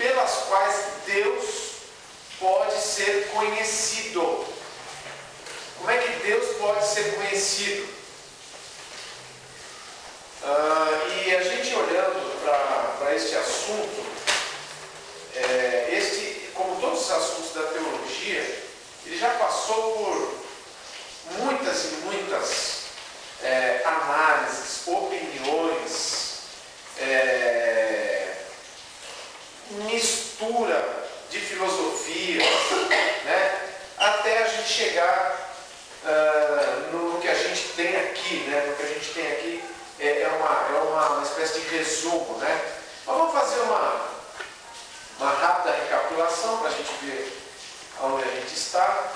pelas quais Deus pode ser conhecido. Como é que Deus pode ser conhecido? E a gente olhando para este assunto, como todos os assuntos da teologia, ele já passou por muitas e muitas análises, opiniões, mistura de filosofias, né? Até a gente chegar no que a gente tem aqui, né? No que a gente tem aqui é uma espécie de resumo, né? Mas vamos fazer uma rápida recapitulação para a gente ver onde a gente está.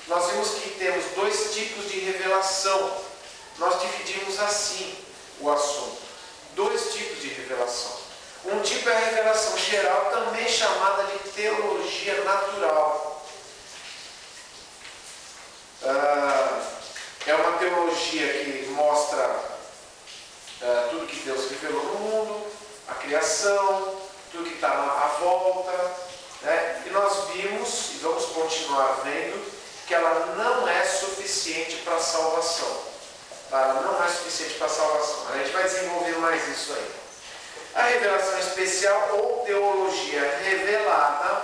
Nós vimos que temos dois tipos de revelação. Nós dividimos assim o assunto. Dois tipos de revelação. Um tipo é a revelação geral, também chamada de teologia natural. É uma teologia que mostra tudo que Deus revelou no mundo, a criação, tudo que está à volta, né? E nós vimos, e vamos continuar vendo, que ela não é suficiente para a salvação. Tá? Ela não é suficiente para a salvação. A gente vai desenvolver mais isso aí. A revelação especial ou teologia revelada,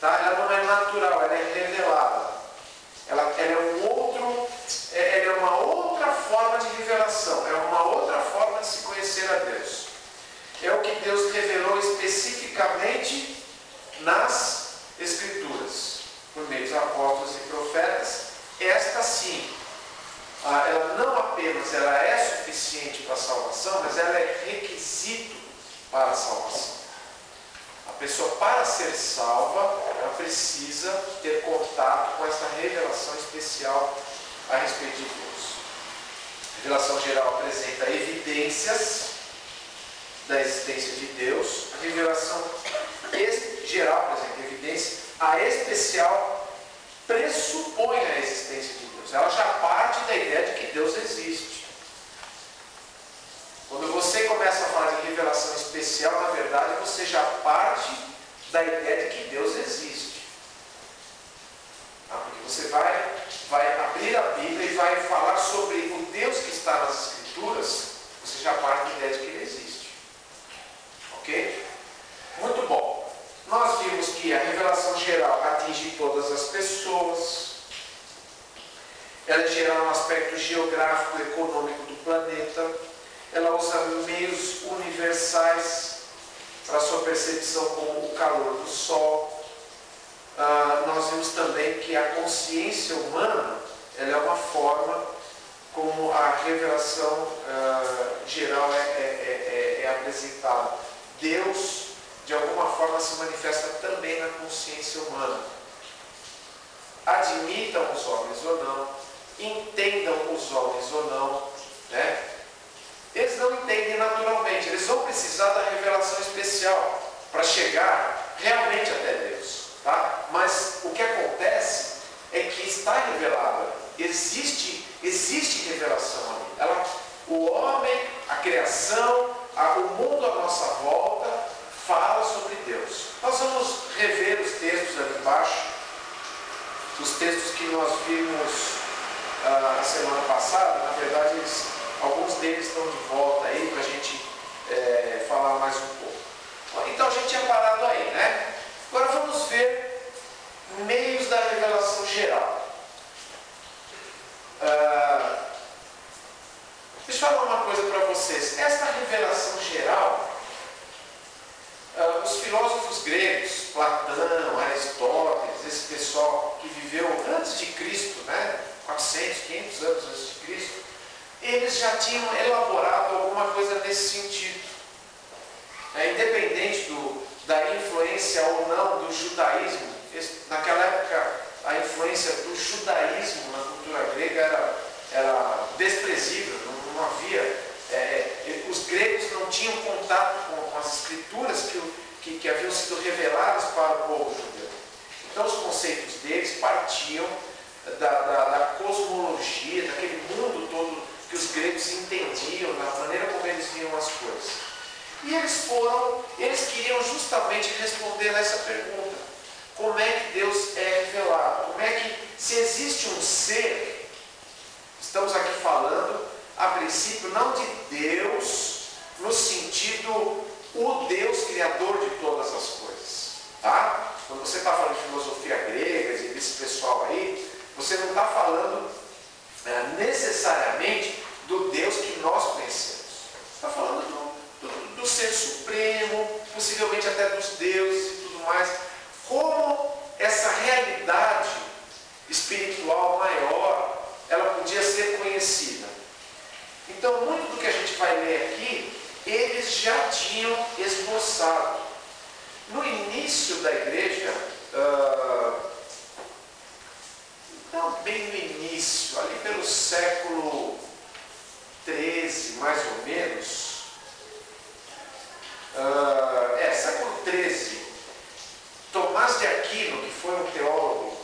tá? Ela não é natural, ela é revelada. Ela é uma outra forma de revelação, é uma outra forma de se conhecer a Deus. É o que Deus revelou especificamente nas Escrituras, por meio dos apóstolos e profetas. Esta sim, ela não apenas é suficiente para a salvação, mas ela é requisito para a salvação. A pessoa, para ser salva, ela precisa ter contato com essa revelação especial a respeito de Deus. A revelação geral apresenta evidências da existência de Deus. A revelação geral apresenta evidência. A especial pressupõe a existência de Deus. Ela já parte da ideia de que Deus existe. Quando você começa a falar de revelação especial, na verdade, você já parte da ideia de que Deus existe. Tá? Porque você vai abrir a Bíblia e vai falar sobre o Deus que está nas Escrituras, você já parte da ideia de que Ele existe. Ok? Muito bom. Nós vimos que a revelação geral atinge todas as pessoas. Ela é geral no aspecto geográfico e econômico do planeta. Ela usa meios universais para sua percepção, como o calor do sol. Nós vimos também que a consciência humana ela é uma forma como a revelação geral é apresentada. Deus, de alguma forma, se manifesta também na consciência humana. Admitam os homens ou não, entendam os homens ou não, né? Eles não entendem naturalmente, eles vão precisar da revelação especial para chegar realmente até Deus. Tá? Mas o que acontece é que está revelado, existe revelação ali. O homem, a criação, o mundo à nossa volta fala sobre Deus. Nós vamos rever os textos ali embaixo, os textos que nós vimos a semana passada. Na verdade, alguns deles estão de volta aí para a gente falar mais um pouco. Então a gente tinha parado aí, né? Agora vamos ver meios da revelação geral. Deixa eu falar uma coisa para vocês. Esta revelação geral, os filósofos gregos, Platão, Aristóteles, esse pessoal que viveu antes de Cristo, né? 400, 500 anos antes de Cristo, eles já tinham elaborado alguma coisa nesse sentido. Independente da influência ou não do judaísmo, naquela época a influência do judaísmo na cultura grega era desprezível, não havia. Os gregos não tinham contato com as escrituras que haviam sido reveladas para o povo judeu. Então os conceitos deles partiam da cosmologia, daquele mundo todo que os gregos entendiam, da maneira como eles viam as coisas. E eles queriam justamente responder a essa pergunta. Como é que Deus é revelado? Como é que, se existe um ser, estamos aqui falando, a princípio, não de Deus, no sentido, o Deus criador de todas as coisas. Tá? Quando você está falando de filosofia grega e desse pessoal aí, você não está falando necessariamente do Deus que nós conhecemos. Você está falando do ser supremo, possivelmente até dos deuses e tudo mais. Como essa realidade espiritual maior, ela podia ser conhecida. Então, muito do que a gente vai ler aqui, eles já tinham esboçado. No início da igreja, não bem no início, ali pelo século XIII, mais ou menos, século XIII, Tomás de Aquino, que foi um teólogo,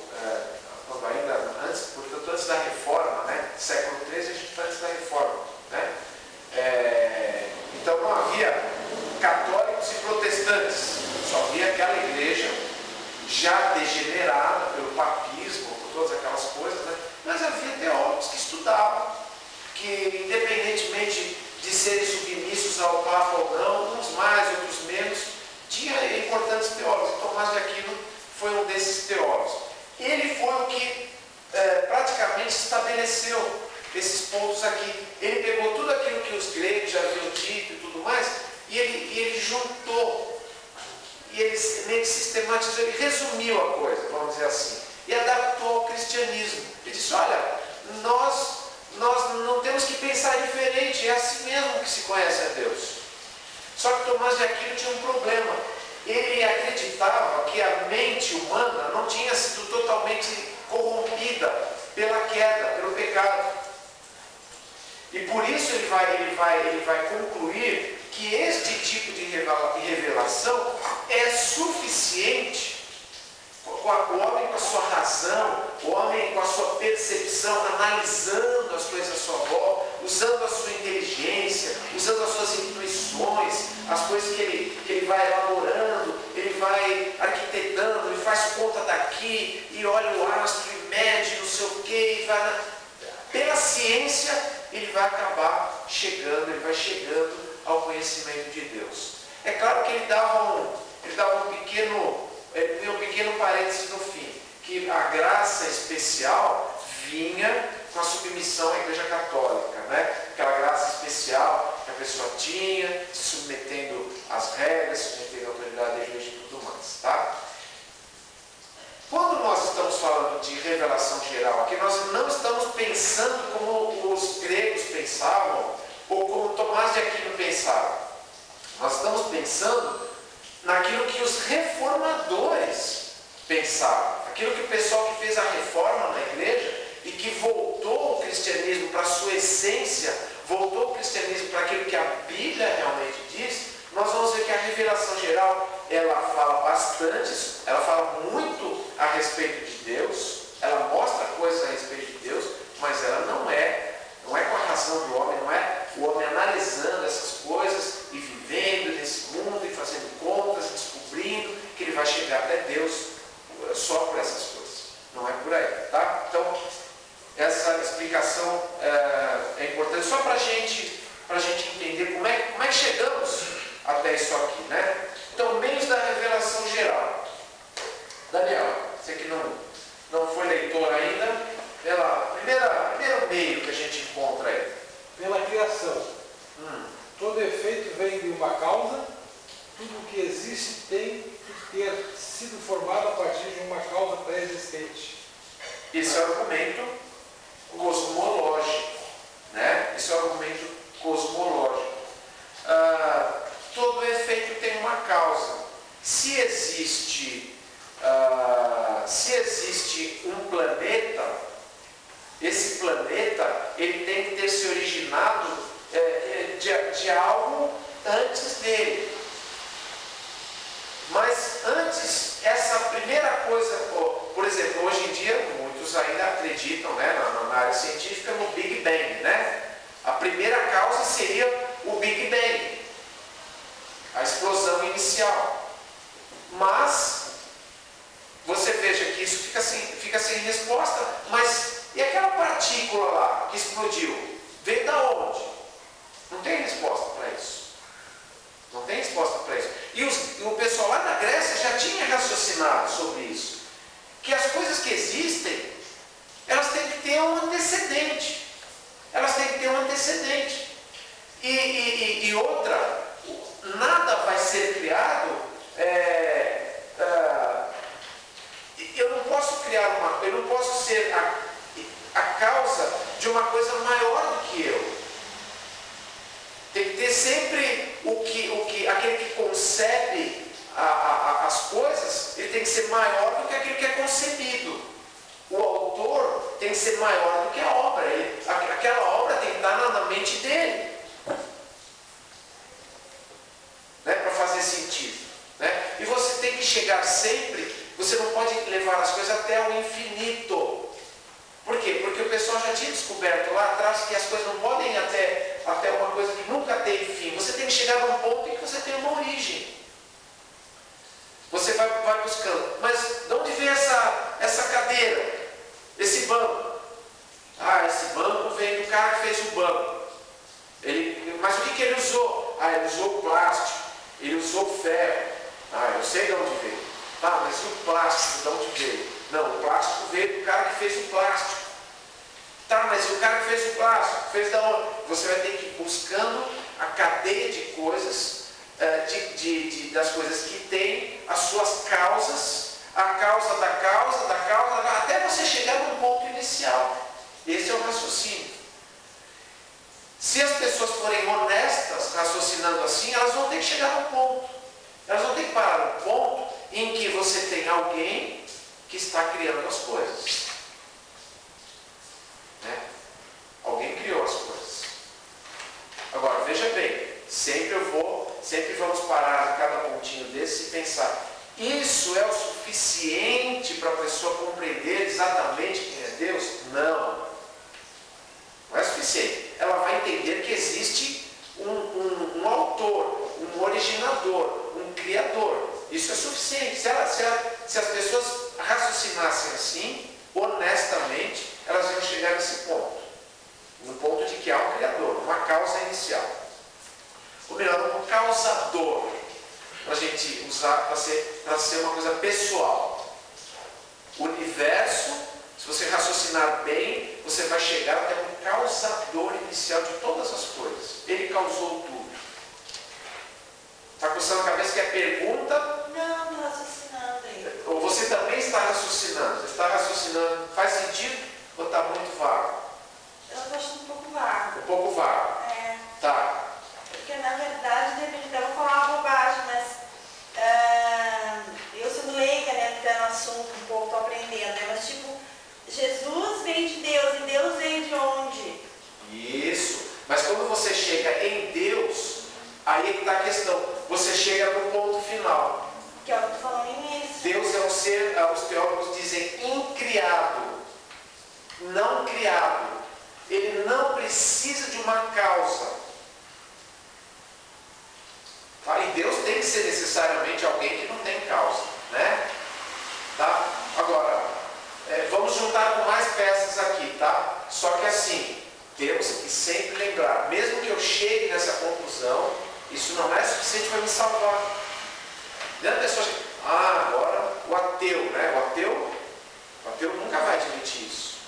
quando ainda antes, portanto, antes da Reforma, né? Século XIII, a gente está antes da Reforma, né? Então não havia católicos e protestantes, só havia aquela igreja já degenerada pelo papismo, por todas aquelas coisas, né? Mas havia teólogos que estudavam, que independentemente de serem submissos ao Papa ou não, uns mais, outros menos, tinha importantes teólogos. Tomás de Aquino foi um desses teólogos. Ele foi o que praticamente estabeleceu esses pontos aqui. Ele pegou tudo aquilo que os gregos já haviam dito e tudo mais, e ele juntou, e ele meio que sistematizou, ele resumiu a coisa, vamos dizer assim, e adaptou ao cristianismo. Ele disse, olha, nós não temos que pensar diferente, é assim mesmo que se conhece a Deus. Só que Tomás de Aquino tinha um problema. Ele acreditava que a mente humana não tinha sido totalmente corrompida pela queda, pelo pecado. E por isso ele vai concluir que este tipo de revelação é suficiente. O homem com a sua razão, o homem com a sua percepção, analisando as coisas à sua volta, usando a sua inteligência, usando as suas intuições, as coisas que ele vai elaborando, ele vai arquitetando, ele faz conta daqui, e olha o astro, e mede não sei o quê, e vai pela ciência, ele vai acabar chegando, ele vai chegando ao conhecimento de Deus. É claro que ele dava um pequeno parênteses no fim, que a graça especial vinha com a submissão à Igreja Católica, né? Aquela graça especial que a pessoa tinha, se submetendo às regras, se submetendo à autoridade da Igreja e tudo mais, tá? Quando nós estamos falando de revelação geral aqui, nós não estamos pensando como os gregos pensavam, ou como Tomás de Aquino pensava. Nós estamos pensando naquilo que os reformadores pensavam, aquilo que o pessoal que fez a reforma na igreja e que voltou o cristianismo para a sua essência, voltou o cristianismo para aquilo que a Bíblia realmente diz. Nós vamos ver que a revelação geral, ela fala bastante, ela fala muito a respeito de Deus, ela mostra coisas a respeito de Deus, mas ela não é com a razão do homem, não é o homem analisando essas coisas e vivendo nesse mundo e fazendo contas, descobrindo que ele vai chegar até Deus só por essas coisas. Não é por aí, tá? Então, essa explicação é importante só para a gente entender como é que chegamos até isso aqui, né? Então, meios da revelação geral. Daniel, você que não foi leitor ainda, primeiro meio que a gente encontra aí. Pela criação. Todo efeito vem de uma causa, tudo o que existe tem que ter sido formado a partir de uma causa pré-existente. Esse é o argumento cosmológico, né? Esse é o argumento cosmológico. Todo efeito tem uma causa. Se existe um planeta, esse planeta ele tem que ter se originado de algo antes dele. Mas antes, essa primeira coisa, por exemplo, hoje em dia muitos ainda acreditam, né, na área científica no Big Bang, né? A primeira causa seria o Big Bang. a explosão inicial. Mas você veja que isso fica sem resposta. Mas e aquela partícula lá que explodiu? Veio da onde? Não tem resposta para isso. Não tem resposta para isso. E o pessoal lá na Grécia já tinha raciocinado sobre isso. Que as coisas que existem, elas têm que ter um antecedente. Elas têm que ter um antecedente. E outra, nada vai ser criado. Eu não posso criar eu não posso ser a causa de uma coisa maior do que eu. Tem que ter sempre aquele que concebe as coisas, ele tem que ser maior do que aquele que é concebido. O autor tem que ser maior do que a obra. Aquela obra tem que estar na mente dele, né, para fazer sentido, né? E você tem que chegar sempre, você não pode levar as coisas até o infinito. Por quê? Porque o pessoal já tinha descoberto lá atrás que as coisas não podem ir até uma coisa que nunca tem fim. Você tem que chegar num ponto em que você tem uma origem. Você vai buscando. Mas de onde vem essa cadeira? Esse banco? Esse banco vem do cara que fez o banco. Mas o que ele usou? Ele usou o plástico. Ele usou o ferro. Eu sei de onde veio. Mas e o plástico? De onde veio? Não, o plástico veio do cara que fez o plástico. Mas e o cara que fez o plástico? Fez da onde? Você vai ter que ir buscando a cadeia de coisas, das coisas que têm as suas causas, a causa da causa, até você chegar num ponto inicial. Esse é o raciocínio. Se as pessoas forem honestas raciocinando assim, elas vão ter que chegar num ponto. Elas vão ter que parar num ponto em que você tem alguém que está criando as coisas. Né? Alguém criou as coisas. Agora, veja bem, sempre vamos parar em cada pontinho desse e pensar, isso é o suficiente para a pessoa compreender exatamente quem é Deus? Não. Não é suficiente. Ela vai entender que existe um autor, um originador, um criador. Isso é suficiente. Se as pessoas raciocinassem assim, honestamente, elas iam chegar nesse ponto. No ponto de que há um criador, uma causa inicial. Ou melhor, um causador. Para a gente usar, para ser uma coisa pessoal. O universo, se você raciocinar bem, você vai chegar até um causador inicial de todas as coisas. Ele causou tudo. Está coçando a cabeça que é pergunta? Não, estou raciocinando aí. Ou você também está raciocinando? Você está raciocinando? Faz sentido ou está muito vago? Eu estou achando um pouco vago. Um pouco vago. Tá. Porque na verdade, de repente, eu vou falar uma bobagem, mas eu sou leiga, né, no assunto um pouco, estou aprendendo, né? Mas tipo, Jesus vem de Deus e Deus vem de onde? Isso. Mas quando você chega em Deus, aí é que está a questão. Você chega no ponto final. Que é o que eu estou falando início. Deus é um ser, os teólogos dizem, incriado. Não criado. Ele não precisa de uma causa. E Deus tem que ser necessariamente alguém que não tem causa, né? Tá? Agora, vamos juntar com mais peças aqui, tá? Só que assim, temos que sempre lembrar, mesmo que eu chegue nessa conclusão, isso não é suficiente para me salvar. Dentro da pessoa, agora o ateu, né? O ateu nunca vai admitir isso.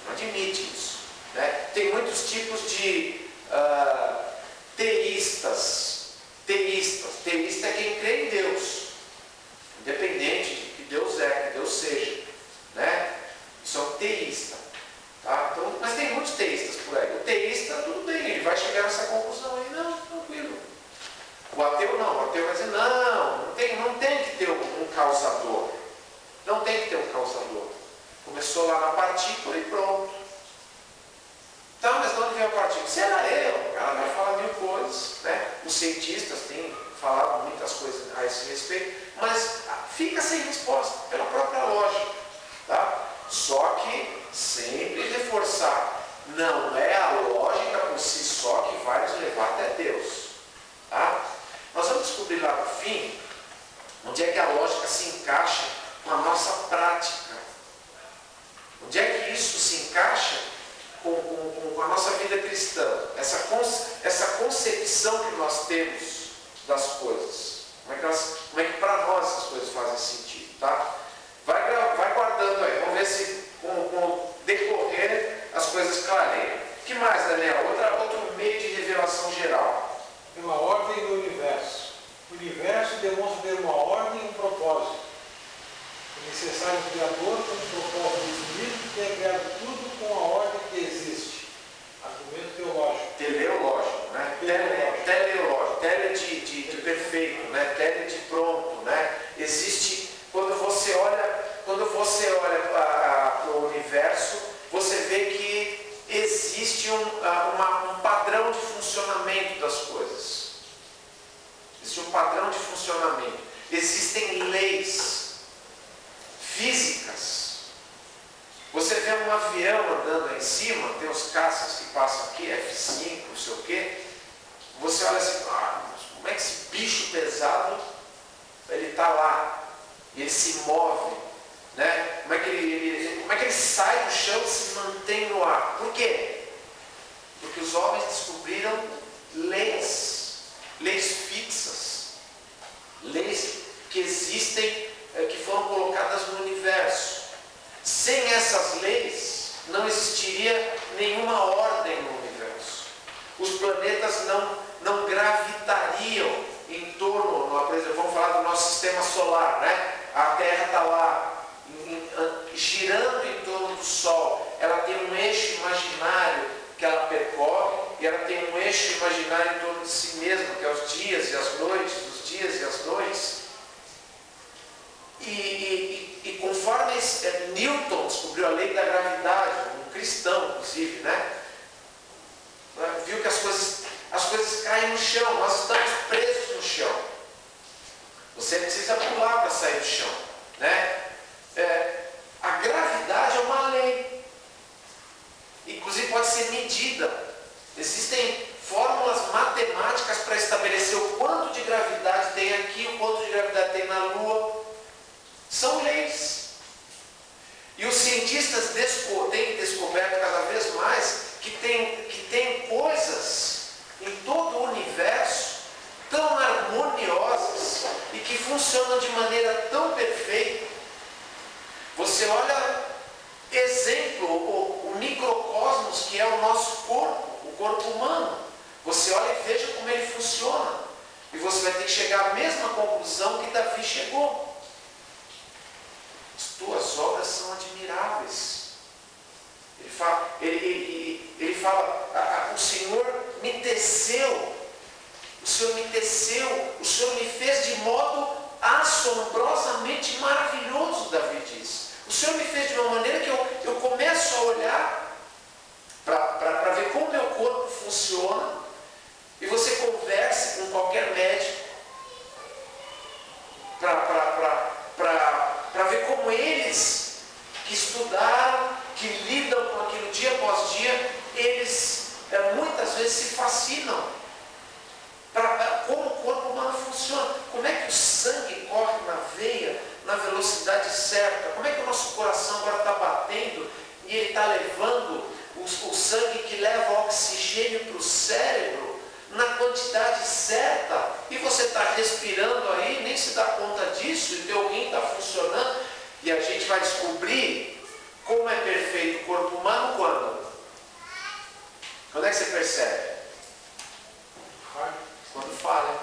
Não admite isso. Né? Tem muitos tipos de teístas. Teísta é quem crê em Deus, independente de que Deus que Deus seja, né? Isso é um teísta, tá? Então, mas tem muitos teístas por aí. O teísta, tudo bem, ele vai chegar nessa conclusão aí, não, tranquilo. O ateu não, o ateu vai dizer, não tem que ter um causador, não tem que ter um causador. Começou lá na partícula e pronto. Tá, mas de onde veio a partícula? Será eu? O cara vai falar mil coisas, né? Os cientistas têm falado muitas coisas a esse respeito, mas fica sem resposta, pela própria lógica, tá? Só que sempre reforçar, não é a lógica por si só que vai nos levar até Deus, tá? Nós vamos descobrir lá no fim onde é que a lógica se encaixa com a nossa prática. Onde é que isso se encaixa com a nossa vida cristã? Essa concepção que nós temos das coisas. Como é que para nós as coisas fazem sentido, tá? Vai guardando aí, vamos ver se com o decorrer as coisas clareiam. O que mais, Daniel? Outro meio de revelação geral. Tem uma ordem no universo. O universo demonstra ter uma ordem e um propósito. É necessário um Criador com um propósito definido que tenha criado tudo com a ordem que existe. Argumento teológico. Teleológico, né? Teleológico, tele de perfeito, né? Tele de pronto, né? Existe, quando você olha para o universo, você vê que existe um padrão de funcionamento das coisas. Existe um padrão de funcionamento. Existem leis físicas. Você vê um avião andando aí em cima, tem os caças que passam aqui, F-5, não sei o quê. Você olha assim, como é que esse bicho pesado, ele está lá, e ele se move, né? Como é que ele sai do chão e se mantém no ar? Por quê? Porque os homens descobriram leis fixas, leis que existem, que foram colocadas no universo. Sem essas leis, não existiria nenhuma ordem no universo. Os planetas não gravitariam em torno, por exemplo, vamos falar do nosso sistema solar, né? A Terra está lá, girando em torno do Sol. Ela tem um eixo imaginário que ela percorre, e ela tem um eixo imaginário em torno de si mesma, que é os dias e as noites, os dias e as noites. E conforme Newton descobriu a lei da gravidade, um cristão inclusive, né? Viu que as coisas caem no chão, nós estamos presos no chão. Você precisa pular para sair do chão, né? A gravidade é uma lei, inclusive pode ser medida. Existem fórmulas matemáticas para estabelecer o quanto de gravidade tem aqui, o quanto de gravidade tem na Lua. São leis. E os cientistas têm descoberto cada vez mais que tem coisas em todo o universo tão harmoniosas e que funcionam de maneira tão perfeita. Você olha, exemplo, o microcosmos que é o nosso corpo, o corpo humano. Você olha e veja como ele funciona. E você vai ter que chegar à mesma conclusão que Davi chegou. As tuas obras são admiráveis. Ele fala, o Senhor me teceu, o Senhor me fez de modo assombrosamente maravilhoso, Davi diz. O Senhor me fez de uma maneira que eu começo a olhar para ver como meu corpo funciona, e você converse com qualquer médico para ver como eles que estudaram, que lidam com aquilo dia após dia, eles muitas vezes se fascinam para como o corpo humano funciona. Como é que o sangue corre na veia na velocidade certa? Como é que o nosso coração agora está batendo e ele está levando o sangue que leva oxigênio para o cérebro na quantidade certa, e você está respirando aí, nem se dá conta disso, e teu rim está funcionando, e a gente vai descobrir como é perfeito o corpo humano quando? Quando é que você percebe? Quando falha.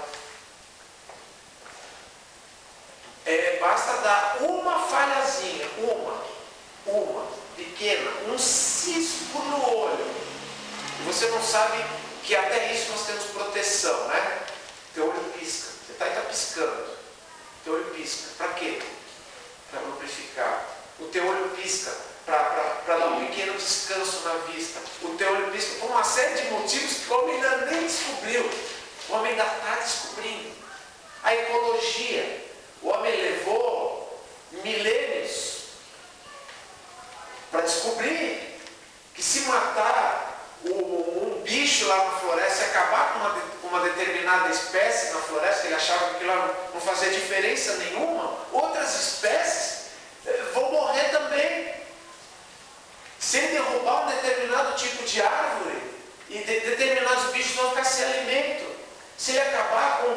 Basta dar uma falhazinha, uma pequena, um cisco no olho, e você não sabe que até isso nós temos proteção, né? Teu olho pisca, você está piscando, teu olho pisca, para quê? Para lubrificar. O teu olho pisca para dar um pequeno descanso na vista. O teu olho pisca por uma série de motivos que o homem ainda nem descobriu. O homem ainda está descobrindo. A ecologia, o homem levou milênios para descobrir que se matar um bicho bicho lá na floresta e acabar com uma determinada espécie na floresta, ele achava que aquilo não fazia diferença nenhuma, outras espécies vão morrer também. Se ele derrubar um determinado tipo de árvore, e determinados bichos vão ficar sem alimento. Se ele acabar com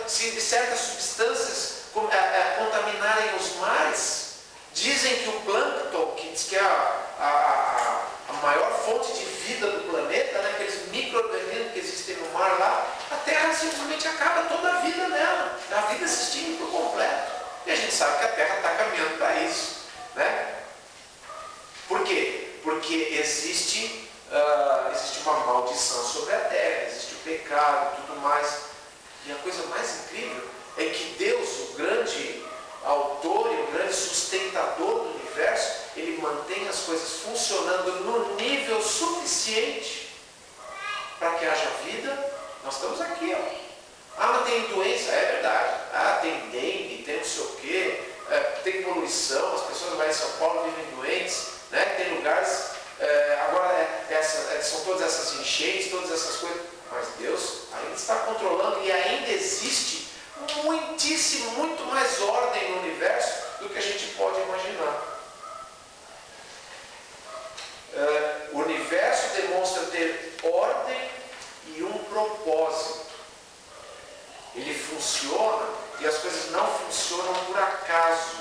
se certas substâncias contaminarem os mares, dizem que o plâncton, que diz que é a maior fonte de vida do planeta, né, aqueles micro-organismos que existem no mar lá, a Terra simplesmente acaba toda a vida nela, a vida se extingue por completo. E a gente sabe que a Terra está caminhando para isso, né? Por quê? Porque existe uma maldição sobre a Terra, existe o pecado e tudo mais. E a coisa mais incrível é que Deus, o grande autor e o grande sustentador do universo, ele mantém as coisas funcionando no nível suficiente para que haja vida. Nós estamos aqui, ó. Ah, mas tem doença, é verdade. Ah, tem dengue, tem não sei o quê, tem poluição, as pessoas lá em São Paulo vivem doentes, né? Tem lugares, agora são todas essas enchentes, todas essas coisas, mas Deus ainda está controlando e ainda existe muito mais ordem no universo do que a gente pode imaginar. O universo demonstra ter ordem e um propósito. Ele funciona e as coisas não funcionam por acaso.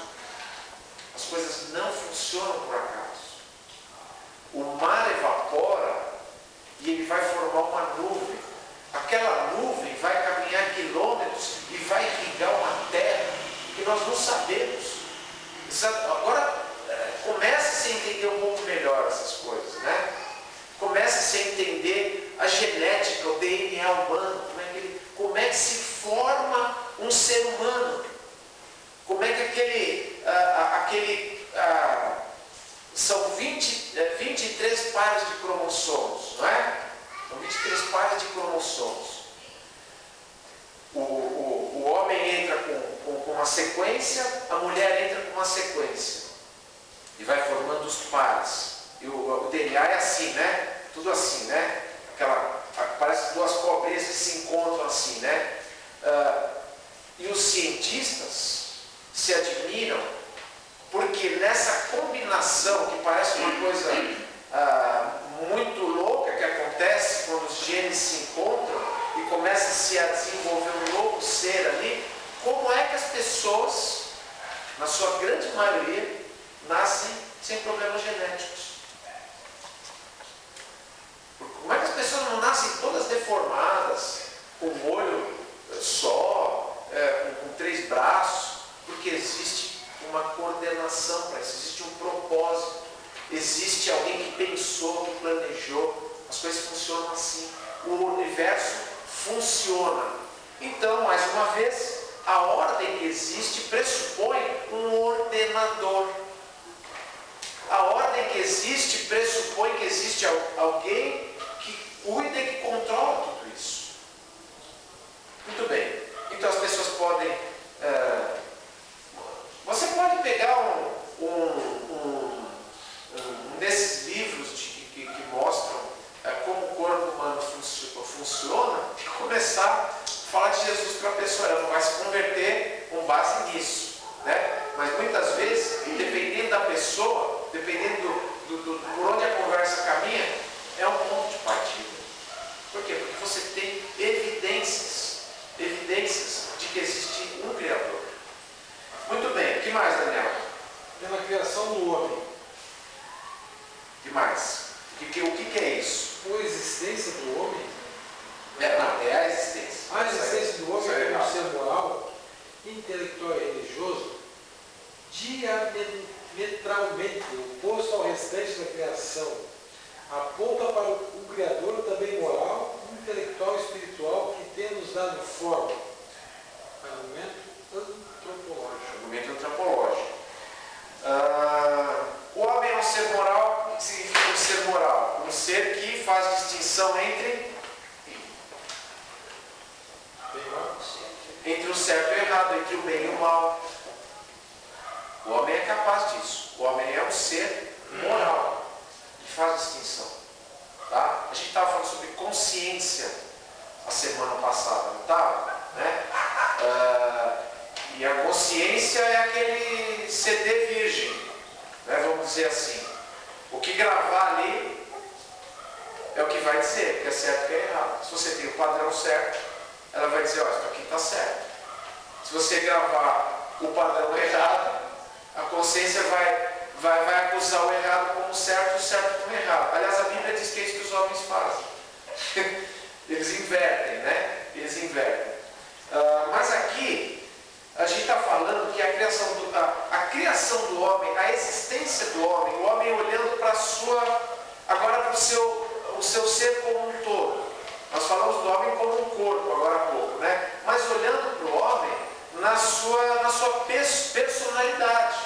As coisas não funcionam por acaso. O mar evapora e ele vai formar uma nuvem. Aquela nuvem vai caminhar quilômetros e vai irrigar uma terra que nós não sabemos. Agora, comece-se a entender um pouco melhor essas coisas, né? Comece-se a entender a genética, o DNA humano, como é que se forma um ser humano, como é que são 23 pares de cromossomos, não é? São 23 pares de cromossomos. O homem entra com uma sequência, a mulher entra com uma sequência. E vai formando os pares. E o DNA é assim, né? Tudo assim, né? Parece duas cobrinhas que se encontram assim, né? E os cientistas se admiram porque nessa combinação, que parece uma coisa muito louca que acontece quando os genes se encontram e começa-se a desenvolver um novo ser ali, como é que as pessoas, na sua grande maioria, nascem sem problemas genéticos? Como é que as pessoas não nascem todas deformadas, com um olho só, com 3 braços? Porque existe uma coordenação para isso, existe um propósito, existe alguém que pensou, que planejou, as coisas funcionam assim, o universo funciona. Então, mais uma vez, a ordem que existe pressupõe um ordenador. A ordem que existe pressupõe que existe alguém que cuida e que controla tudo isso. Muito bem. Então as pessoas podem... você pode pegar um desses livros que mostram como o corpo humano funciona e começar a falar de Jesus para a pessoa. Ela não vai se converter com base nisso, né? Mas muitas vezes, dependendo da pessoa, dependendo por onde a conversa caminha, é um ponto de partida. Por quê? Porque você tem evidências de que existe um Criador. Muito bem, o que mais, Daniel? Pela criação do homem. O que mais? O que é isso? A existência do homem. Não, é a existência. A existência do homem como um ser moral, intelectual e religioso, diametralmente oposto ao restante da criação, aponta para o Criador também moral, intelectual e espiritual que tem nos dado forma. Argumento antropológico. O homem é um ser moral. O que significa um ser moral? Um ser que faz distinção entre o certo e o errado, entre o bem e o mal. O homem é capaz disso. O homem é um ser moral que faz distinção, tá? A gente estava falando sobre consciência a semana passada, não estava? Né? E a consciência é aquele CD virgem, né? Vamos dizer assim. O que gravar ali é o que vai dizer, que é certo e que é errado. Se você tem o padrão certo, ela vai dizer, ó, isso aqui está certo. Se você gravar o padrão errado, a consciência vai acusar o errado como certo e o certo como errado. Aliás, a Bíblia diz que é isso que os homens fazem. Eles invertem, né? Eles invertem. Mas aqui, a gente está falando que a criação do homem, a existência do homem, o homem olhando para agora para o seu ser como um todo. Nós falamos do homem como um corpo agora há pouco, né? Mas olhando para o homem na sua personalidade.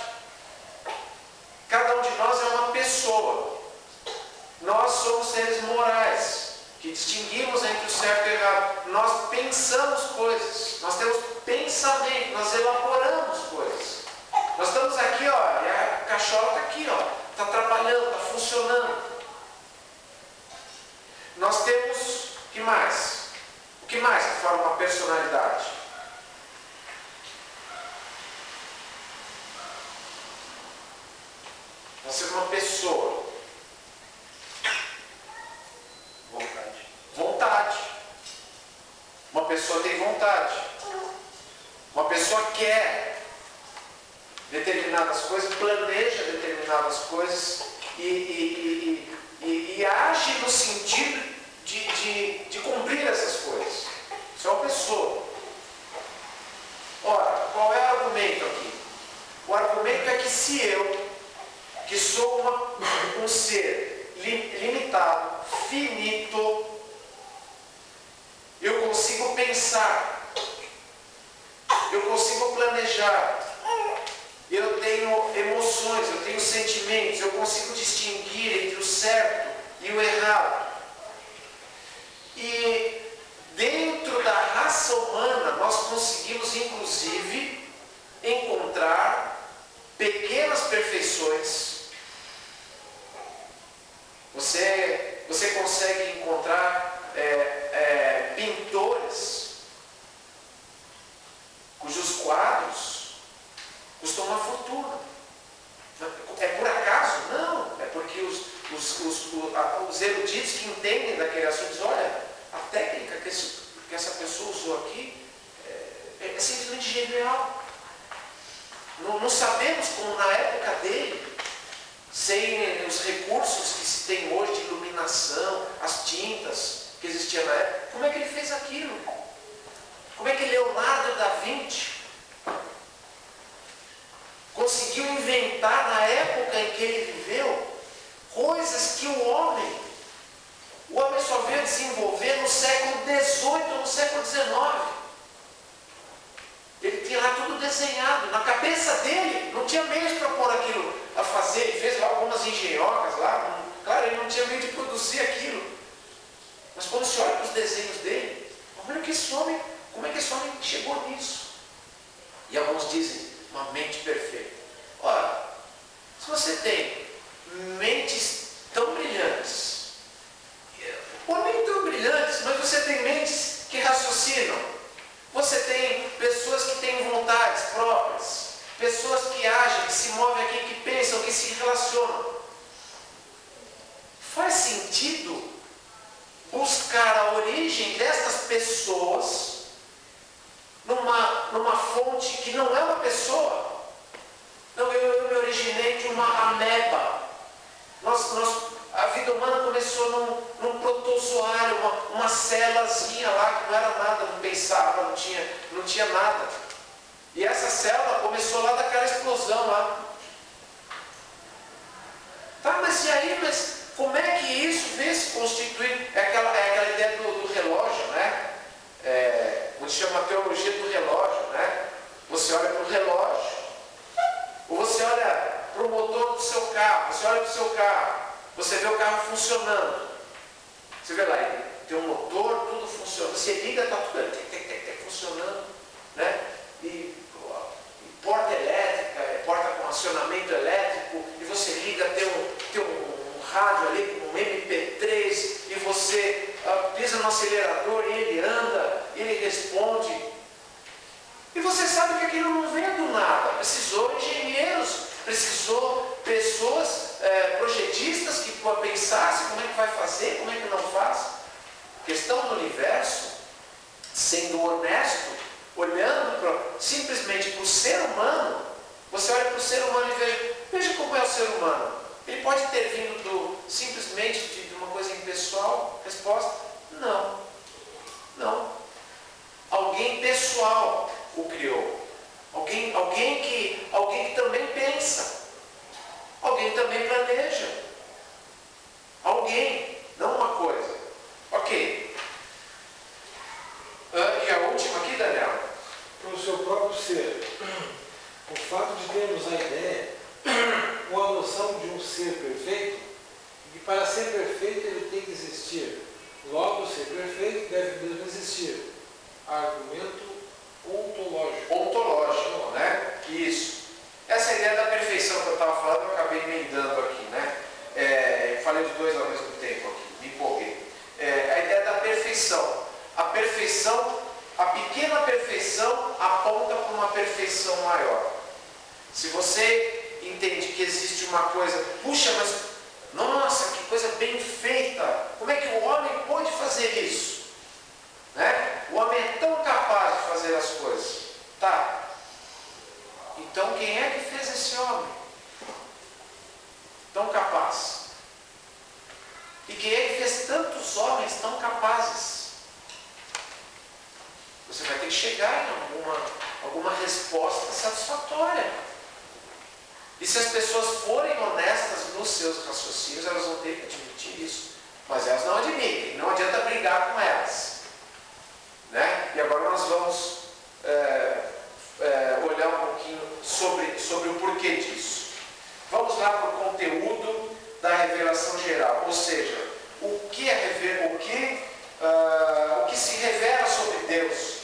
Cada um de nós é uma pessoa. Nós somos seres morais, que distinguimos entre o certo e o errado. Nós pensamos coisas, nós temos pensamento, nós elaboramos coisas. Nós estamos aqui, ó, e a cachola está aqui, ó, está trabalhando, está funcionando. Nós temos, o que mais? O que mais que forma uma personalidade? Nós somos uma pessoa. Vontade. Uma pessoa tem vontade. Uma pessoa quer determinadas coisas, planeja determinadas coisas e age no sentido de cumprir essas coisas. Isso é uma pessoa. Ora, qual é o argumento aqui? O argumento é que se eu, que sou um ser limitado, finito, eu consigo pensar, eu consigo planejar, eu tenho emoções, eu tenho sentimentos, eu consigo distinguir entre o certo e o errado. E dentro da raça humana nós conseguimos inclusive encontrar pequenas perfeições. Você consegue encontrar pintores cujos quadros custam uma fortuna. É por acaso? Não. É porque os eruditos que entendem daquele assunto dizem, olha, a técnica que essa pessoa usou aqui é simplesmente genial. Não sabemos como na época dele, sem os recursos que se tem hoje de iluminação, as tintas que existiam na época, como é que ele fez aquilo? Como é que Leonardo da Vinci conseguiu inventar na época em que ele viveu coisas que o homem só veio desenvolver no século XVIII ou no século XIX. Ele tinha lá tudo desenhado. Na cabeça dele, não tinha meios para pôr aquilo a fazer. Ele fez lá algumas engenhocas lá. Claro, ele não tinha meio de produzir aquilo. Mas quando se olha para os desenhos dele, olha como é que esse homem chegou nisso? E alguns dizem, uma mente perfeita. Ora, se você tem mentes tão brilhantes, ou nem tão brilhantes, mas você tem mentes que raciocinam, você tem pessoas que têm vontades próprias, pessoas que agem, que se movem aqui, que pensam, que se relacionam. Faz sentido buscar a origem destas pessoas numa fonte que não é uma pessoa? Não, eu me originei de uma ameba. A vida humana começou num protozoário, uma célulazinha lá que não era nada, não pensava, não tinha nada. E essa célula começou lá daquela explosão lá. Tá, mas e aí, como é que isso vem se constituir? É aquela ideia do relógio, né? Onde chama a teologia do relógio, né? Você olha para o relógio, ou você olha para o motor do seu carro, você olha para o seu carro, você vê o carro funcionando. Você vê lá, ele tem um motor, tudo funciona. Você liga, está tudo funcionando, né? E porta elétrica, porta com acionamento elétrico, e você liga, tem um rádio ali com um MP3, e você acelerador e ele anda, ele responde. E você sabe que aquilo não veio do nada. Precisou engenheiros, precisou pessoas, projetistas que pensassem como é que vai fazer, como é que não faz. A questão do universo, sendo honesto, olhando simplesmente para o ser humano, você olha para o ser humano e veja como é o ser humano. Ele pode ter vindo simplesmente de uma coisa impessoal? Resposta: não. Não. Alguém pessoal o criou. Alguém que também pensa. Alguém também planeja. Alguém, não uma coisa. Ok. E a última aqui, Daniel? Para o seu próprio ser. O fato de termos a ideia, ou a noção de um ser perfeito, e que para ser perfeito ele tem que existir. Logo, ser perfeito deve mesmo existir. Argumento ontológico. Ontológico, né? Isso. Essa ideia da perfeição que eu estava falando, eu acabei emendando aqui, né? Falei os dois ao mesmo tempo aqui, me empolguei. A ideia da perfeição. A perfeição, a pequena perfeição aponta para uma perfeição maior. Se você entende que existe uma coisa, puxa, mas nossa, que coisa bem feita, como é que o homem pode fazer isso? Né? O homem é tão capaz de fazer as coisas. Tá. Então quem é que fez esse homem tão capaz? E quem é que fez tantos homens tão capazes? Você vai ter que chegar em alguma resposta satisfatória. E se as pessoas forem honestas nos seus raciocínios, elas vão ter que admitir isso. Mas elas não admitem, não adianta brigar com elas. Né? E agora nós vamos olhar um pouquinho sobre o porquê disso. Vamos lá para o conteúdo da revelação geral, ou seja, o que se revela sobre Deus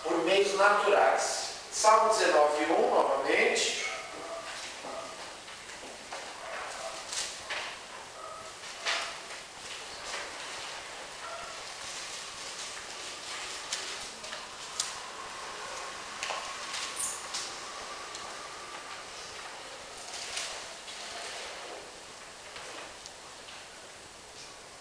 por meios naturais. Salmo 19:1, novamente.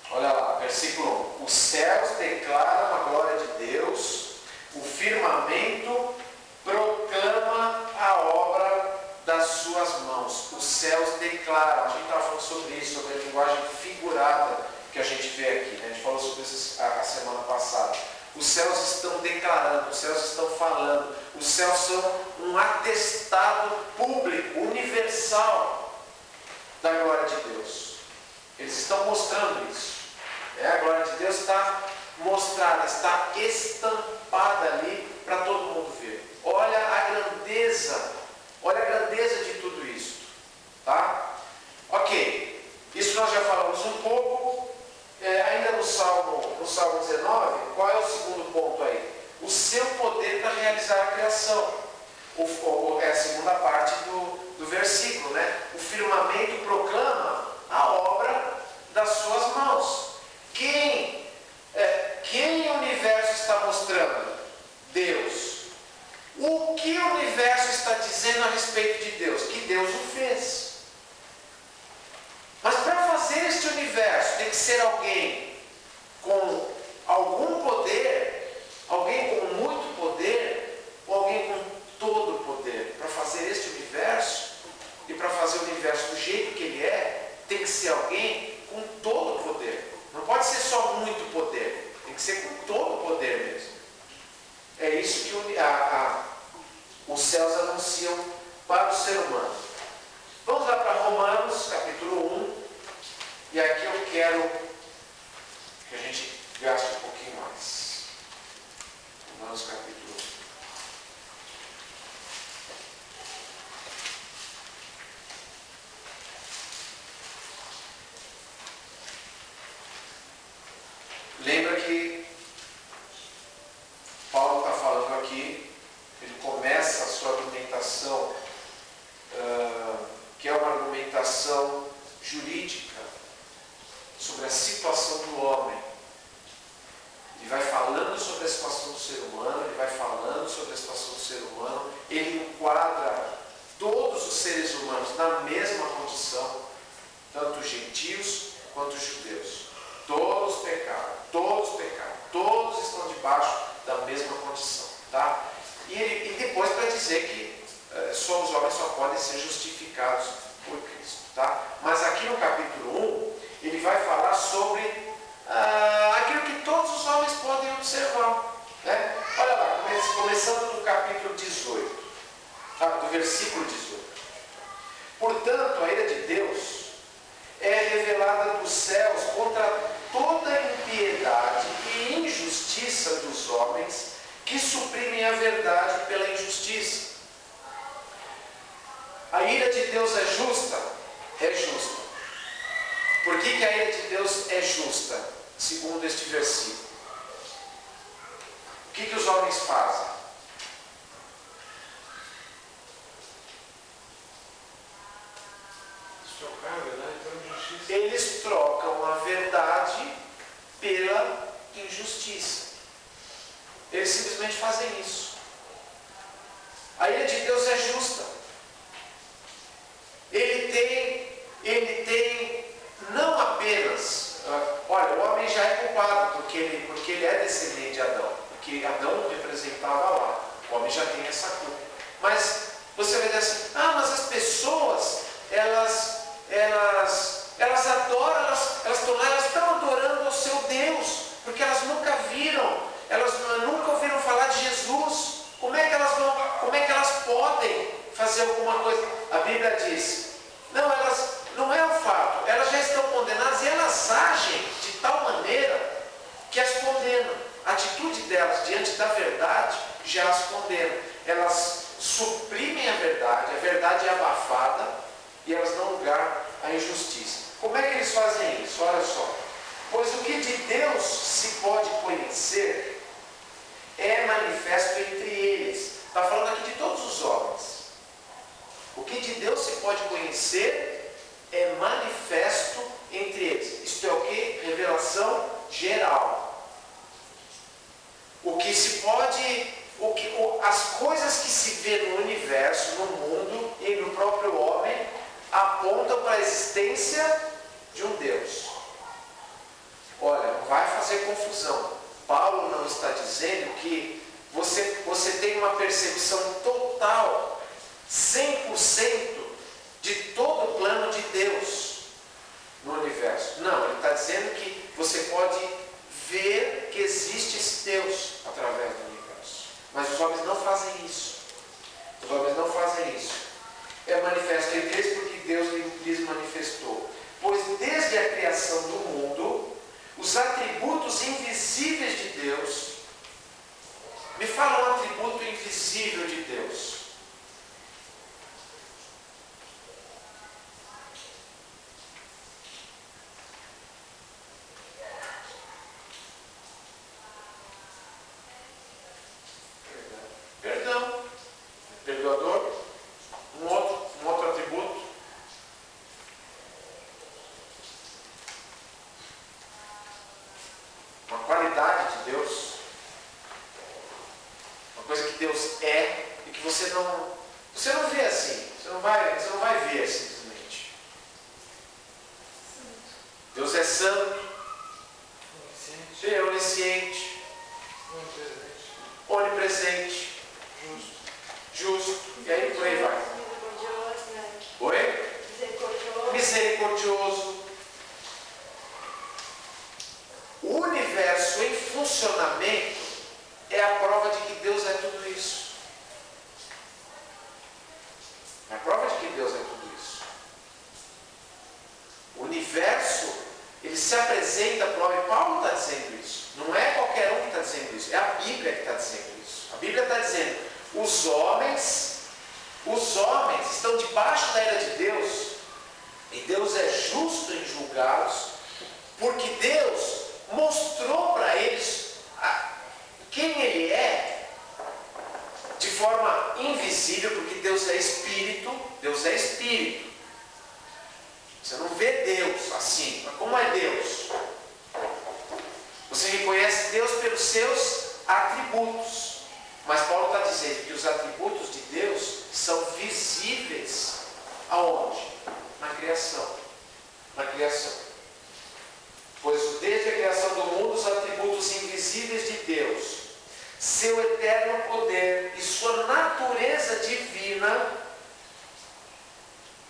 Olha lá, versículo 1. Os céus declaram a glória de Deus, o firmamento proclama a obra das suas mãos. Os céus declaram. A gente estava falando sobre isso, sobre a linguagem figurada que a gente vê aqui. Né? A gente falou sobre isso a semana passada. Os céus estão declarando, os céus estão falando. Os céus são um atestado público, universal da glória de Deus. Eles estão mostrando isso. A glória de Deus está mostrada, está estampada ali para todo mundo ver. Olha a grandeza de tudo isso. Tá? Ok, isso nós já falamos um pouco. Ainda no Salmo 19, qual é o segundo ponto aí? O seu poder para realizar a criação. É a segunda parte do versículo, né? O firmamento proclama a obra das suas mãos. Quem o universo está mostrando? Deus. O que o universo está dizendo a respeito de Deus? Que Deus o fez. Mas para fazer este universo tem que ser alguém com algum poder, alguém com muito poder, ou alguém com todo o poder. Para fazer este universo e para fazer o universo do jeito que ele é, tem que ser alguém com todo o poder. Não pode ser só muito poder, tem que ser com todo o poder mesmo. É isso que os céus anunciam para o ser humano. Vamos lá para Romanos, capítulo 1, e aqui eu quero que a gente gaste um pouquinho mais. Romanos, capítulo 1. Lembra que Paulo está falando aqui, ele começa a sua argumentação, que é uma argumentação jurídica sobre a situação do homem. gentios quanto os judeus. Todos pecaram, todos estão debaixo da mesma condição. Tá? E depois para dizer que só os homens só podem ser justificados por Cristo. Tá? Mas aqui no capítulo 1, ele vai falar sobre aquilo que todos os homens podem observar. Né? Olha lá, começando do capítulo 18, do versículo 18. Portanto, a ira de Deus é revelada dos céus contra toda a impiedade e injustiça dos homens que suprimem a verdade pela injustiça. A ira de Deus é justa? É justa. Por que a ira de Deus é justa? Segundo este versículo. O que os homens fazem? Eles trocam a verdade pela injustiça. Eles simplesmente fazem isso. A ira de Deus é justa. Ele tem não apenas, olha, o homem já é culpado porque ele é descendente de Adão, porque Adão representava lá. O homem já tem essa culpa. Mas você vai dizer assim, mas as pessoas, elas adoram, elas estão adorando o seu Deus, porque elas nunca viram, elas nunca ouviram falar de Jesus. Como é que elas podem fazer alguma coisa? A Bíblia diz, não é o fato, elas já estão condenadas e elas agem de tal maneira que as condenam. A atitude delas diante da verdade já as condena. Elas suprimem a verdade é abafada e elas dão lugar à injustiça. Como é que eles fazem isso? Olha só. Pois o que de Deus se pode conhecer é manifesto entre eles. Está falando aqui de todos os homens. O que de Deus se pode conhecer é manifesto entre eles. Isto é o que? Revelação geral. O que se pode, as coisas que se vê no universo, no mundo e no próprio homem apontam para a existência de um Deus. Olha, não vai fazer confusão. Paulo não está dizendo que você tem uma percepção total, 100% de todo o plano de Deus no universo. Não, ele está dizendo que você pode ver que existe esse Deus através do universo. Mas os homens não fazem isso. Os homens não fazem isso. É manifesto entre eles porque Deus lhes manifestou. Pois desde a criação do mundo, os atributos invisíveis de Deus. Me fala um atributo invisível de Deus. Perdão. Perdoador. Um outro atributo. Uma qualidade de Deus. Uma coisa que Deus é e que você não vê assim. Você não vai ver simplesmente. Deus é santo. É onisciente. Onipresente. Justo. E aí por aí vai. Oi? Misericordioso. O universo em funcionamento é a prova de que Deus é tudo isso. É a prova de que Deus é tudo isso. O universo, ele se apresenta à prova, e Paulo está dizendo isso. Não é qualquer um que está dizendo isso, é a Bíblia que está dizendo isso. A Bíblia está dizendo, os homens estão debaixo da ira de Deus, e Deus é justo em julgá-los, porque Deus mostrou para eles quem Ele é, de forma invisível, porque Deus é Espírito. Você não vê Deus assim, mas como é Deus? Você reconhece Deus pelos seus atributos. Mas Paulo está dizendo que os atributos de Deus são visíveis aonde? Na criação. na criação. Pois desde a criação do mundo, os atributos invisíveis de Deus, seu eterno poder e sua natureza divina,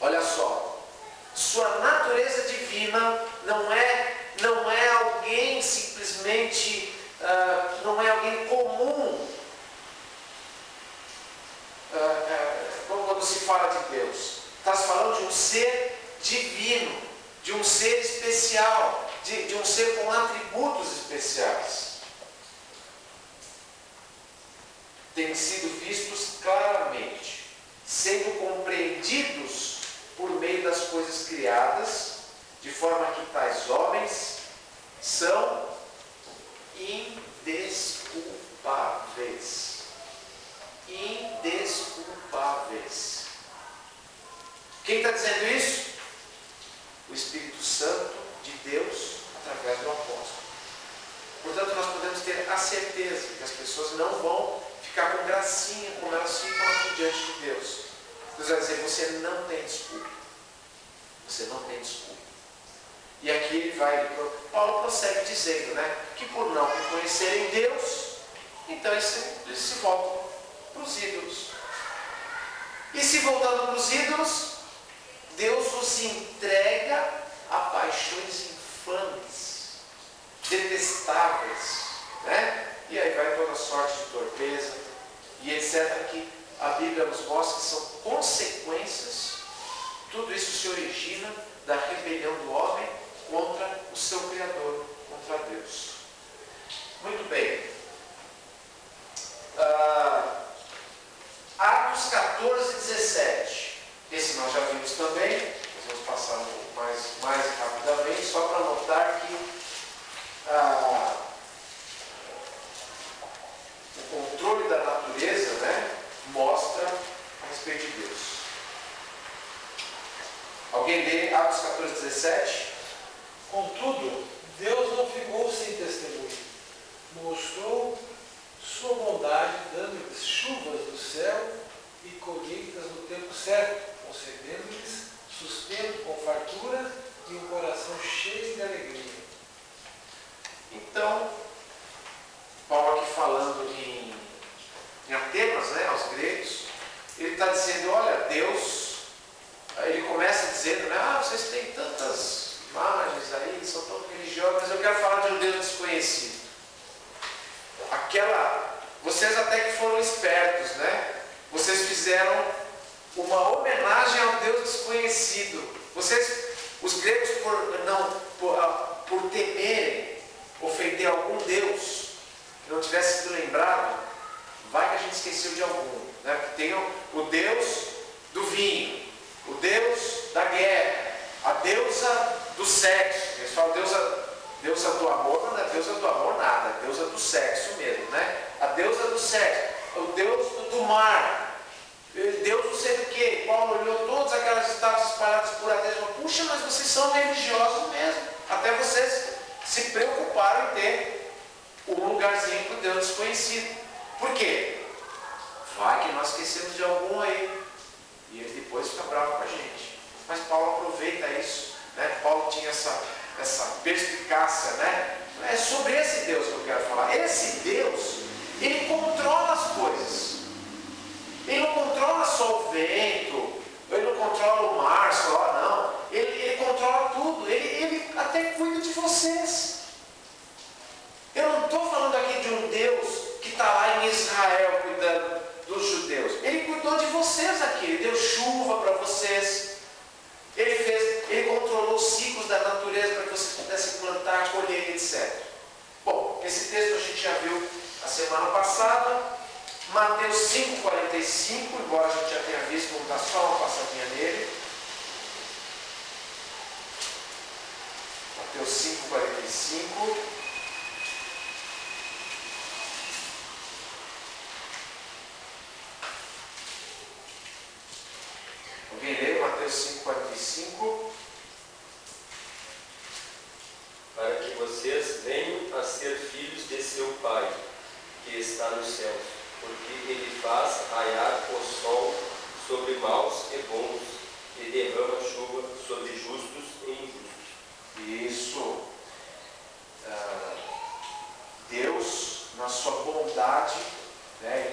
olha só, sua natureza divina não é alguém simplesmente, não é alguém comum. Quando se fala de Deus, está se falando de um ser divino, de um ser especial, de um ser com atributos especiais. Têm sido vistos claramente, sendo compreendidos por meio das coisas criadas, de forma que tais homens são indesculpáveis. Indesculpáveis. Quem está dizendo isso? O Espírito Santo de Deus através do apóstolo. Portanto, nós podemos ter a certeza que as pessoas não vão ficar com gracinha como elas ficam aqui diante de Deus. Deus vai dizer: você não tem desculpa. Você não tem desculpa. E aqui Paulo prossegue dizendo, né, que por não reconhecerem Deus, então eles se voltam para os ídolos. E se voltando para os ídolos, Deus os entrega a paixões infames, detestáveis, né? E aí vai toda sorte de torpeza e etc. que a Bíblia nos mostra que são consequências. Tudo isso se origina da rebelião do homem contra o seu Criador, contra Deus. Muito bem. Atos 14, 17. Esse nós já vimos também. Nós vamos passar um pouco mais rapidamente, só para notar que o controle da natureza, né, mostra a respeito de Deus. Alguém lê Atos 14, 17? Contudo, Deus não ficou sem testemunho. Mostrou sua bondade, dando-lhes chuvas do céu e colheitas no tempo certo, concedendo-lhes sustento com fartura e um coração cheio de alegria. Então, Paulo aqui falando em Atenas, né, aos gregos, ele está dizendo: olha, Deus, ele começa dizendo, né, vocês têm tantas imagens aí, são tão religiosos, mas eu quero falar de um Deus desconhecido. Vocês até que foram espertos, né? Vocês fizeram uma homenagem ao Deus desconhecido. Os gregos, por temerem ofender algum Deus que não tivesse sido lembrado, vai que a gente esqueceu de algum, né? Porque tem o Deus do vinho, o Deus da guerra, a deusa do sexo. Eles falam deusa do amor, mas não é deusa do amor nada, é deusa do sexo mesmo, né? A deusa do sexo, o Deus do mar, Deus não sei do que. Paulo olhou todas aquelas estátuas espalhadas por Atenas e falou: puxa, mas vocês são religiosos mesmo, até vocês se preocuparam em ter um lugarzinho para o Deus desconhecido. Por quê? Vai que nós esquecemos de algum aí e ele depois fica bravo com a gente. Mas Paulo aproveita isso, né? Paulo tinha essa perspicácia, né? É sobre esse Deus que eu quero falar. Esse Deus, ele controla as coisas. Ele não controla só o vento, ele não controla o mar só, não. Ele controla tudo. Ele até cuida de vocês. Eu não estou falando aqui de um Deus que está lá em Israel cuidando dos judeus. Ele cuidou de vocês aqui. Ele deu chuva para vocês. Ele controlou os ciclos da natureza para que vocês pudessem plantar, colher, etc. Bom, esse texto a gente já viu a semana passada. Mateus 5,45, embora a gente já tenha visto, vamos dar só uma passadinha nele. Mateus 5,45. Alguém lê Mateus 5,45? Para que vocês venham a ser filhos de seu Pai, que está nos céus, porque ele faz raiar o sol sobre maus e bons, e derrama chuva sobre justos e injustos. Isso. Deus, na sua bondade, né,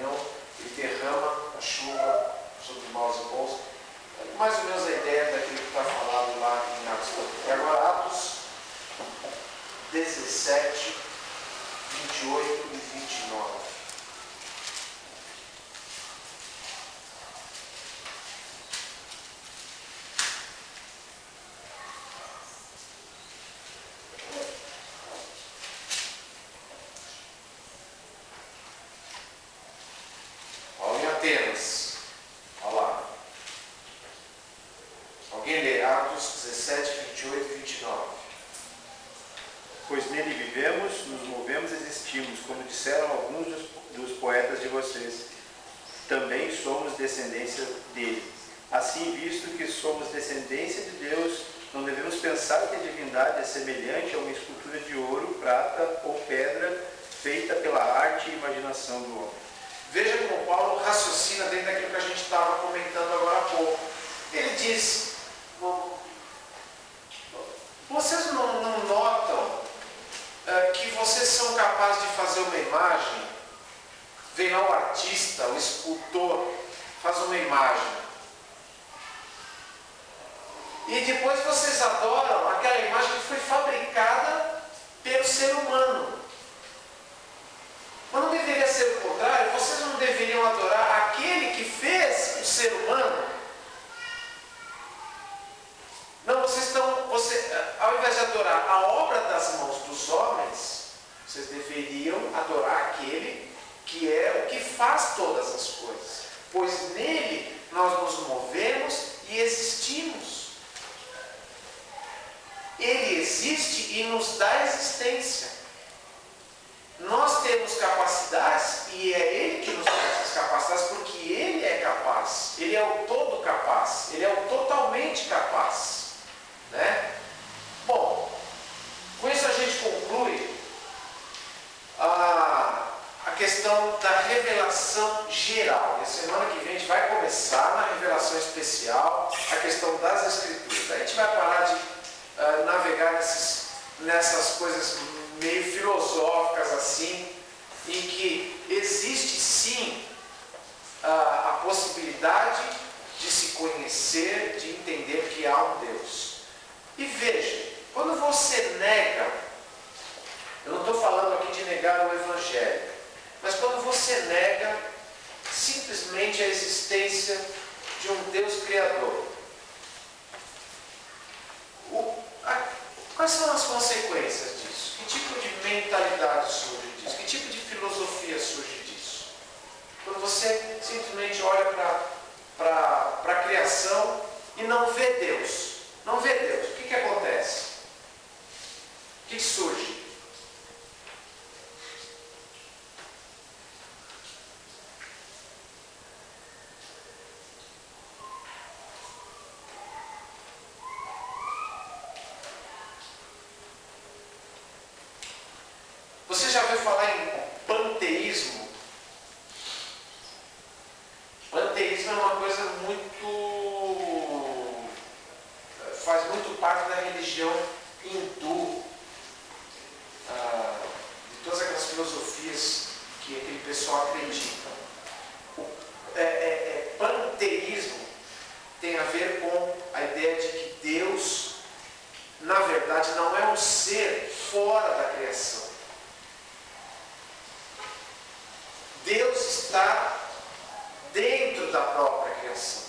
ele derrama a chuva sobre maus e bons. É mais ou menos a ideia daquilo que está falado lá em Atos. E agora Atos 17, 28 e 29. Paulo em Atenas. Olha lá. Alguém lê Atos 17, 28 e 29. Pois nele vivemos, nos movemos e existimos, como disseram alguns dos poetas de vocês. Também somos descendência dele. Assim, visto que somos descendência de Deus, não devemos pensar que a divindade é semelhante a uma escultura de ouro, prata ou pedra, feita pela arte e imaginação do homem. Veja como Paulo raciocina dentro daquilo que a gente estava comentando agora há pouco. Ele diz, vocês não notam que vocês são capazes de fazer uma imagem? Vem lá o artista, o escultor, faz uma imagem. E depois vocês adoram aquela imagem que foi fabricada pelo ser humano. Mas não deveria ser o contrário? Vocês não deveriam adorar aquele que fez o ser humano? Não, ao invés de adorar a obra das mãos dos homens, vocês deveriam adorar aquele que é o que faz todas as coisas. Pois nele nós nos movemos e existimos. Ele existe e nos dá existência. Nós temos capacidades e é Ele que nos dá essas capacidades, porque Ele é capaz. Ele é o todo capaz. Ele é o totalmente capaz. Né? Bom, com isso a gente conclui a questão da revelação geral. E a semana que vem a gente vai começar na revelação especial, a questão das Escrituras. A gente vai parar de navegar nessas coisas meio filosóficas assim, em que existe sim a possibilidade de se conhecer, de entender que há um Deus. E veja, quando você nega, eu não estou falando aqui de negar o Evangelho, mas quando você nega simplesmente a existência de um Deus Criador, quais são as consequências disso? Que tipo de mentalidade surge disso? Que tipo de filosofia surge disso? Quando você simplesmente olha para a criação e não vê Deus. Não vê Deus. O que acontece? O que surge? Você já ouviu falar em panteísmo? Panteísmo é uma coisa faz muito parte da religião hindu, de todas aquelas filosofias que aquele pessoal acredita. Panteísmo tem a ver com a ideia de que Deus, na verdade, não é um ser fora da criação. Deus está dentro da própria criação.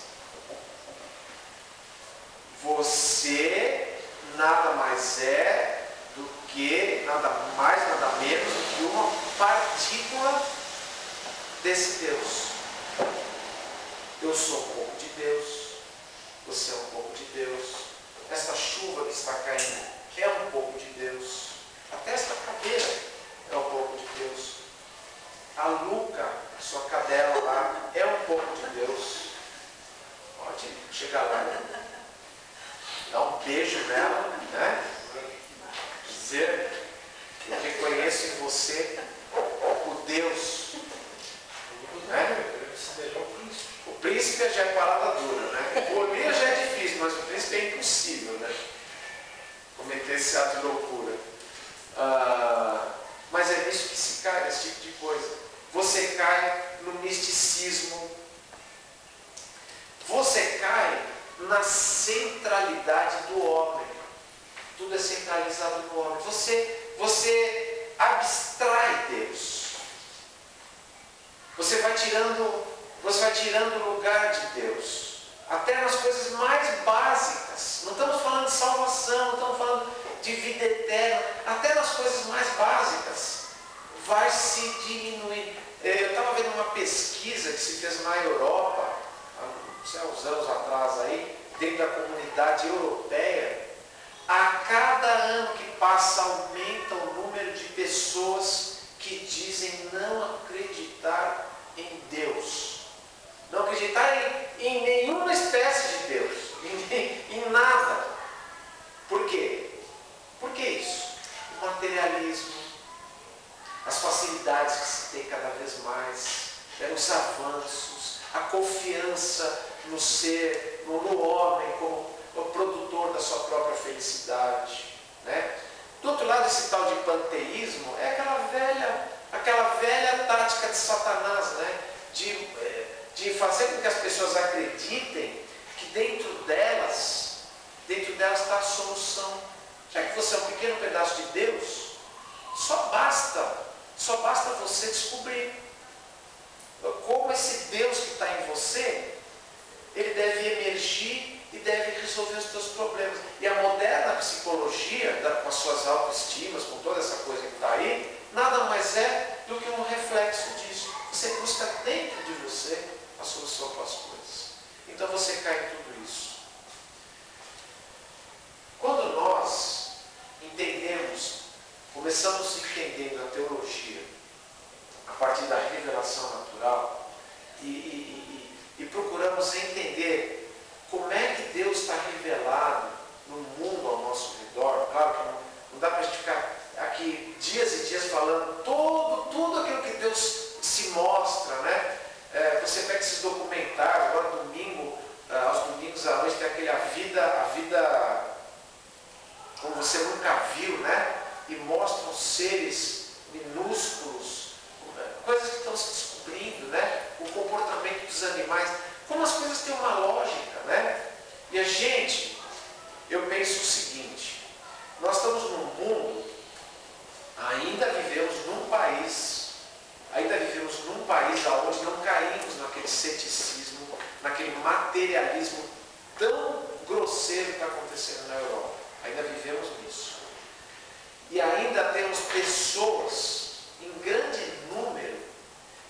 Você nada mais é do que, nada mais, nada menos do que uma partícula desse Deus. Eu sou um pouco de Deus, você é um pouco de Deus. Esta chuva que está caindo é um pouco de Deus. Até esta cadeira é um pouco de Deus. A Luca, sua cadela lá, é um pouco de Deus. Pode chegar lá, dar um beijo nela, né? Dizer, eu reconheço em você o Deus, né? O príncipe príncipe já é parada dura, né? O Golias já é difícil, mas o príncipe é impossível, né? Cometer esse ato de loucura. Mas é nisso que se cai, nesse tipo de coisa. Você cai no misticismo. Você cai na centralidade do homem. Tudo é centralizado no homem. Você abstrai Deus. Você vai tirando o lugar de Deus. Até nas coisas mais básicas. Não estamos falando de salvação, não estamos falando de vida eterna. Até nas coisas mais básicas vai se diminuir. Eu estava vendo uma pesquisa que se fez na Europa, há uns anos atrás aí, dentro da comunidade europeia. A cada ano que passa aumenta o número de pessoas que dizem não acreditar em Deus. Não acreditar em nenhuma espécie de Deus, em nada. Por quê? Por que isso? O materialismo, as facilidades que se tem cada vez mais, os avanços, a confiança no ser, no homem como o produtor da sua própria felicidade, né? Do outro lado, esse tal de panteísmo é aquela velha tática de Satanás, né? De fazer com que as pessoas acreditem que dentro delas está a solução. Já que você é um pequeno pedaço de Deus, só basta você descobrir como esse Deus que está em você, ele deve emergir e deve resolver os teus problemas. E a moderna psicologia, com as suas autoestimas, com toda essa coisa que está aí, nada mais é do que um reflexo disso. Você busca dentro de você a solução para as coisas. Então você cai em tudo isso. Quando nós começamos entendendo a teologia a partir da revelação natural e procuramos entender como é que Deus está revelado no mundo ao nosso redor. Claro que não dá para a gente ficar aqui dias e dias falando tudo aquilo que Deus se mostra, né? Você pega esses documentários, agora aos domingos à noite tem aquele a vida como você nunca viu, né? E mostram seres minúsculos, coisas que estão se descobrindo, né? O comportamento dos animais, como as coisas têm uma lógica, né? E eu penso o seguinte: nós estamos num mundo, ainda vivemos num país onde não caímos naquele ceticismo, naquele materialismo tão grosseiro que está acontecendo na Europa. Ainda vivemos nisso. E ainda temos pessoas em grande número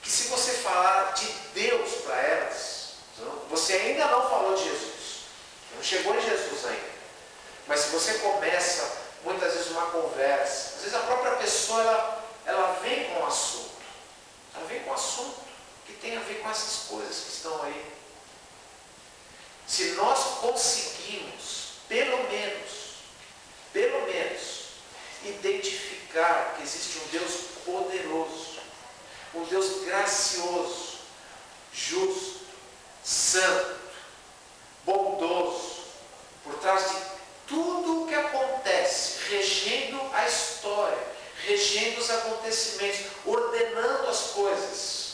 que, se você falar de Deus para elas, você ainda não falou de Jesus, não chegou em Jesus ainda, mas se você começa muitas vezes uma conversa, às vezes a própria pessoa ela vem com um assunto, que tem a ver com essas coisas que estão aí. Se nós conseguimos pelo menos identificar que existe um Deus poderoso, um Deus gracioso, justo, santo, bondoso, por trás de tudo o que acontece, regendo a história, regendo os acontecimentos, ordenando as coisas.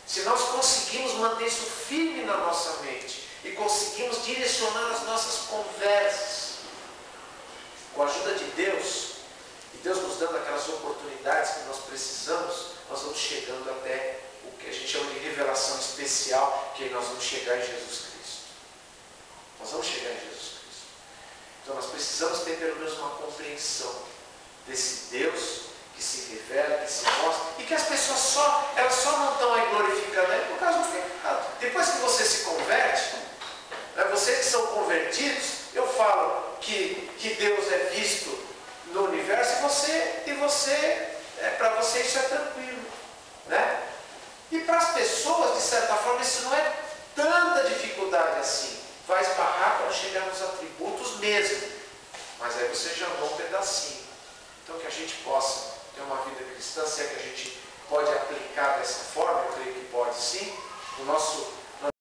Se nós conseguimos manter isso firme na nossa mente e conseguimos direcionar as nossas conversas com a ajuda de Deus, e Deus nos dando aquelas oportunidades que nós precisamos, nós vamos chegando até o que a gente chama de revelação especial, que aí nós vamos chegar em Jesus Cristo. Nós vamos chegar em Jesus Cristo. Então nós precisamos ter pelo menos uma compreensão desse Deus que se revela, que se mostra, e que as pessoas elas só não estão aí glorificando ele por causa do pecado. Depois que você se converte, vocês que são convertidos, eu falo que Deus é visto no universo para você isso é tranquilo, né? E para as pessoas, de certa forma, isso não é tanta dificuldade assim. Vai esbarrar para chegar nos atributos mesmo, mas aí você já andou um pedacinho. Então que a gente possa ter uma vida cristã, se é que a gente pode aplicar dessa forma, eu creio que pode sim, no nosso